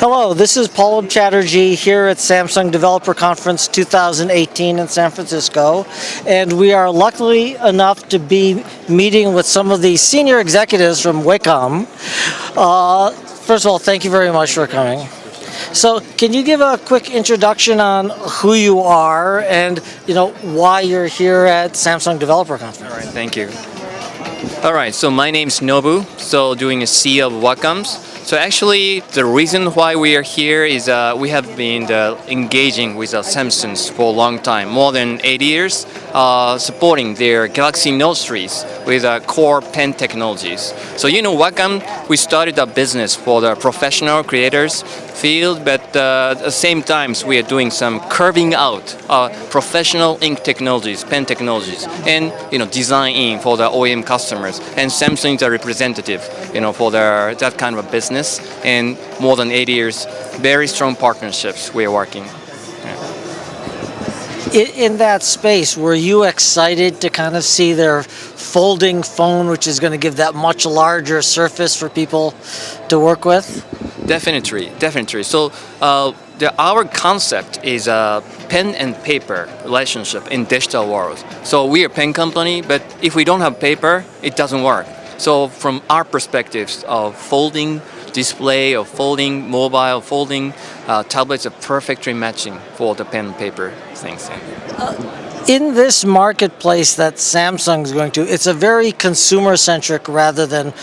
Hello, this is Pallab Chatterjee here at Samsung Developer Conference 2018 in San Francisco, and we are lucky enough to be meeting with some of the senior executives from Wacom. First of all, thank you very much for coming. So, can you give a quick introduction on who you are and why you're here at Samsung Developer Conference? All right, thank you. All right, so my name's Nobu, so doing a CEO of Wacoms. So actually, the reason why we are here is we have been engaging with Samsung for a long time, more than 8 years, supporting their Galaxy Note series with core pen technologies. So Wacom, we started a business for the professional creators field, but at the same time, we are doing some curving out professional ink technologies, pen technologies, and design for the OEM customers. And Samsung is a representative, for that kind of a business. And more than 8 years, very strong partnerships we are working. In that space, were you excited to kind of see their folding phone, which is going to give that much larger surface for people to work with? Definitely. So our concept is a pen and paper relationship in digital world. So we are a pen company, but if we don't have paper, it doesn't work. So from our perspectives of folding display, of folding mobile, folding tablets are perfectly matching for the pen and paper things. In this marketplace that Samsung is going to, it's a very consumer-centric rather than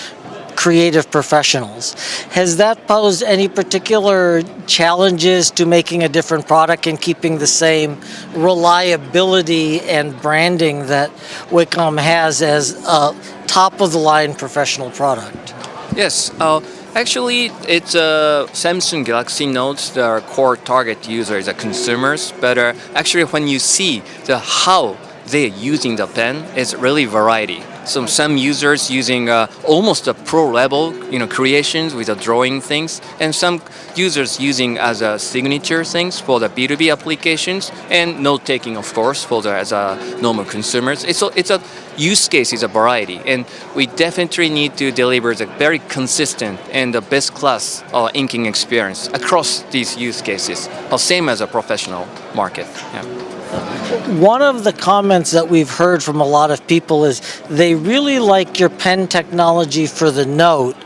creative professionals. Has that posed any particular challenges to making a different product and keeping the same reliability and branding that Wacom has as a top-of-the-line professional product? Yes. Actually, it's Samsung Galaxy Notes. Their core target user is consumers, but actually, when you see how they're using the pen, it's really variety. So some users using almost a pro level, creations with drawing things, and some users using as a signature things for the B2B applications, and note taking, of course, for as a normal consumers. It's a use case is a variety, and we definitely need to deliver the very consistent and the best class inking experience across these use cases, same as a professional market. Yeah. One of the comments that we've heard from a lot of people is they really like your pen technology for the Note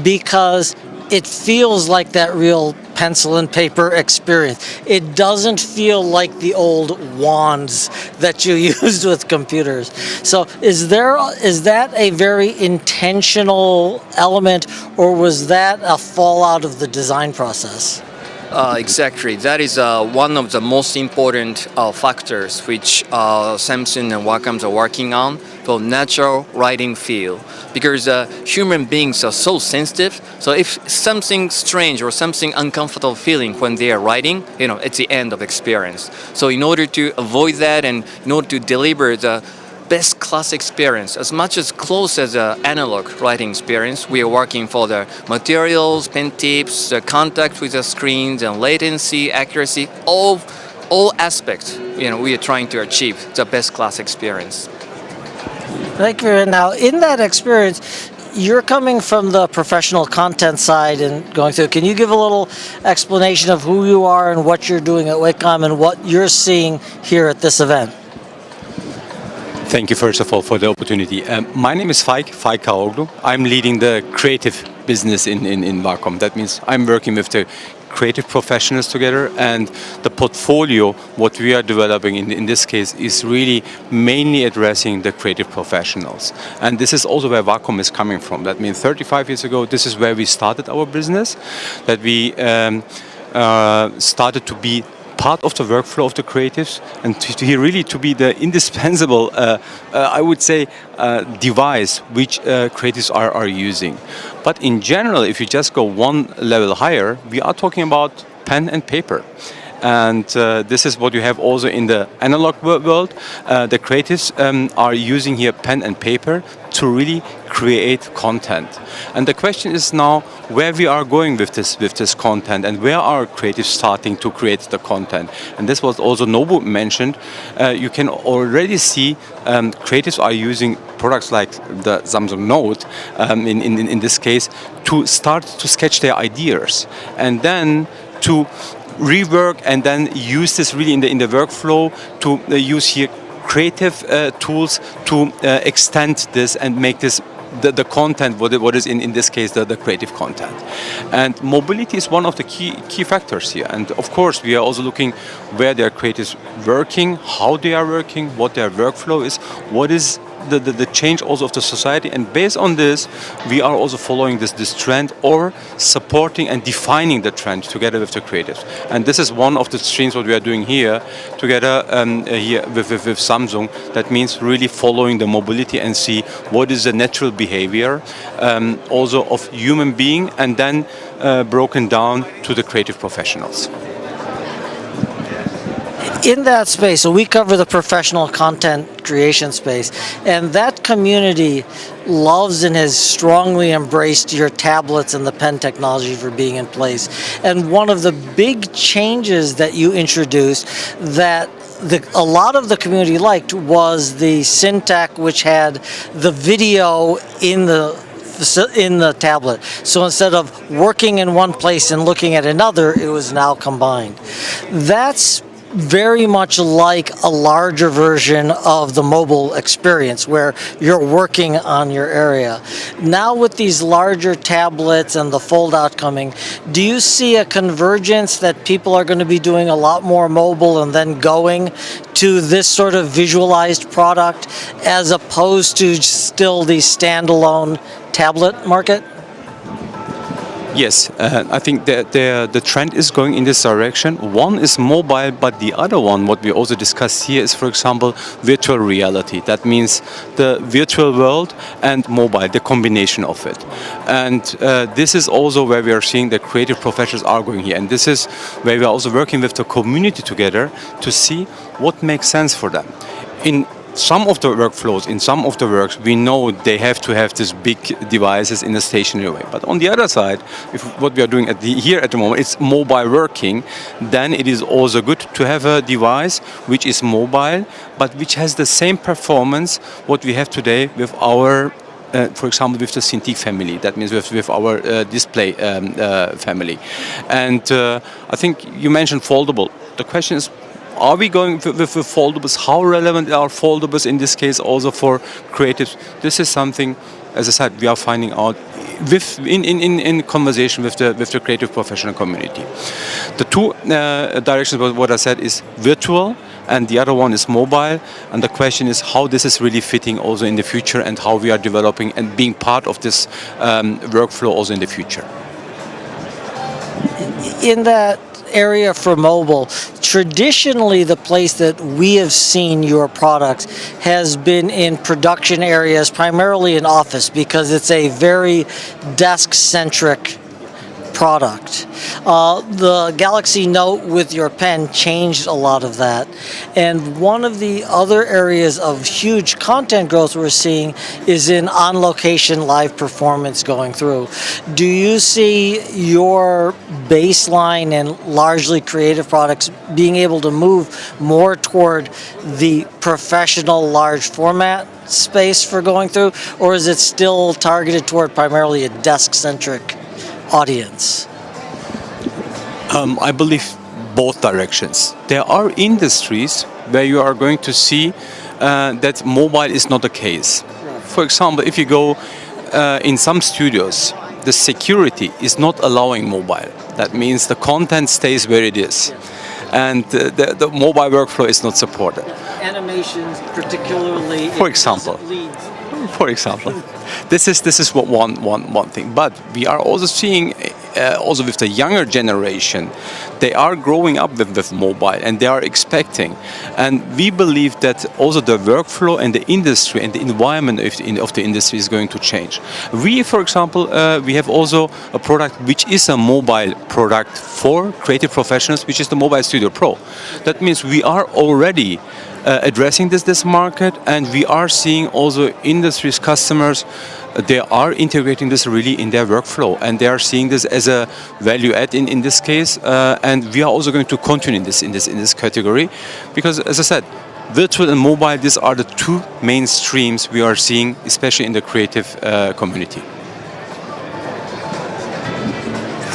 because it feels like that real pencil and paper experience. It doesn't feel like the old wands that you used with computers. So is that a very intentional element, or was that a fallout of the design process? Exactly. That is one of the most important factors which Samsung and Wacom are working on for natural writing feel. Because human beings are so sensitive, so if something strange or something uncomfortable feeling when they are writing, it's the end of experience. So in order to avoid that and in order to deliver the best class experience, as much as close as an analog writing experience, we are working for the materials, pen tips, the contact with the screens, and latency, accuracy, all aspects. We are trying to achieve the best class experience. Thank you. Now, in that experience, you're coming from the professional content side and going through. Can you give a little explanation of who you are and what you're doing at Wacom and what you're seeing here at this event? Thank you, first of all, for the opportunity. My name is Faik Karaoglu. I'm leading the creative business in Wacom. That means I'm working with the creative professionals together, and the portfolio, what we are developing in this case, is really mainly addressing the creative professionals. And this is also where Wacom is coming from. That means 35 years ago, this is where we started our business, that we started to be part of the workflow of the creatives, and to be the indispensable, I would say, device which creatives are using. But in general, if you just go one level higher, we are talking about pen and paper. And this is what you have also in the analog world. The creatives are using here pen and paper to really create content. And the question is now where we are going with this content, and where are creatives starting to create the content. And this was also Nobu mentioned. You can already see creatives are using products like the Samsung Note in this case to start to sketch their ideas and then to rework and then use this really in the workflow to use here creative tools to extend this and make this the content, what is in this case the creative content. And mobility is one of the key factors here. And of course, we are also looking where their creatives working, how they are working, what their workflow is, what is the change also of the society. And based on this, we are also following this trend or supporting and defining the trend together with the creatives. And this is one of the streams what we are doing here together here with Samsung. That means really following the mobility and see what is the natural behavior also of human being and then broken down to the creative professionals. In that space, so we cover the professional content creation space, and that community loves and has strongly embraced your tablets and the pen technology for being in place. And one of the big changes that you introduced that a lot of the community liked was the Syntac, which had the video in the tablet. So instead of working in one place and looking at another, it was now combined. That's very much like a larger version of the mobile experience where you're working on your area. Now with these larger tablets and the fold-out coming, do you see a convergence that people are going to be doing a lot more mobile and then going to this sort of visualized product as opposed to still the standalone tablet market? Yes, I think the trend is going in this direction. One is mobile, but the other one, what we also discussed here, is, for example, virtual reality. That means the virtual world and mobile, the combination of it. And this is also where we are seeing the creative professionals are going here. And this is where we are also working with the community together to see what makes sense for them. In some of the workflows, in some of the works, we know they have to have these big devices in a stationary way. But on the other side, if what we are doing here at the moment, it's mobile working, then it is also good to have a device which is mobile, but which has the same performance what we have today with our for example, with the Cintiq family. That means with our display family. And I think you mentioned foldable. The question is, are we going with foldables? How relevant are foldables in this case also for creatives? This is something, as I said, we are finding out in conversation with the creative professional community. The two directions, what I said, is virtual, and the other one is mobile. And the question is how this is really fitting also in the future and how we are developing and being part of this workflow also in the future. In that area for mobile, traditionally the place that we have seen your products has been in production areas, primarily in office, because it's a very desk-centric product. The Galaxy Note with your pen changed a lot of that. And one of the other areas of huge content growth we're seeing is in on-location live performance going through. Do you see your baseline and largely creative products being able to move more toward the professional large format space for going through, or is it still targeted toward primarily a desk-centric audience? I believe both directions. There are industries where you are going to see that mobile is not the case. For example, if you go in some studios, the security is not allowing mobile. That means the content stays where it is. And the mobile workflow is not supported. Animations, particularly. For example. This is what one thing. But we are also seeing, also with the younger generation, they are growing up with mobile and they are expecting. And we believe that also the workflow and the industry and the environment of the industry is going to change. We, for example, we have also a product which is a mobile product for creative professionals, which is the Mobile Studio Pro. That means we are already addressing this market, and we are seeing also industries, customers, they are integrating this really in their workflow, and they are seeing this as a value add in this case, and we are also going to continue in this category, because as I said, virtual and mobile, these are the two main streams we are seeing, especially in the creative community.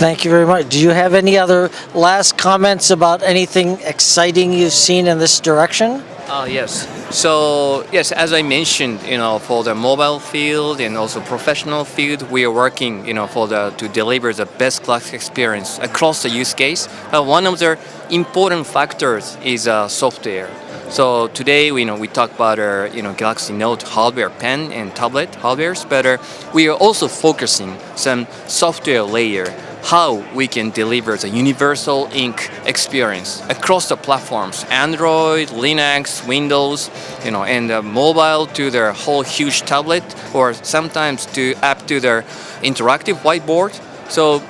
Thank you very much. Do you have any other last comments about anything exciting you've seen in this direction? Yes. So yes, as I mentioned, for the mobile field and also professional field, we are working, to deliver the best class experience across the use case. One of the important factors is software. So today, we talk about our, Galaxy Note hardware, pen and tablet hardwares, but we are also focusing some software layer, how we can deliver the universal ink experience across the platforms, Android, Linux, Windows, and mobile to their whole huge tablet, or sometimes to their interactive whiteboard. So,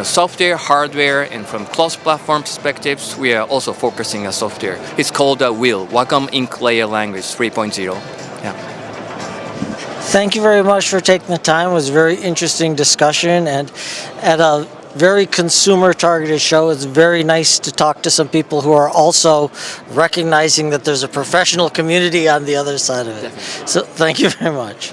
software, hardware, and from cross-platform perspectives, we are also focusing on software. It's called WIL, Wacom Ink Layer Language 3.0. Yeah. Thank you very much for taking the time. It was a very interesting discussion, and at a very consumer-targeted show, it's very nice to talk to some people who are also recognizing that there's a professional community on the other side of it. So thank you very much.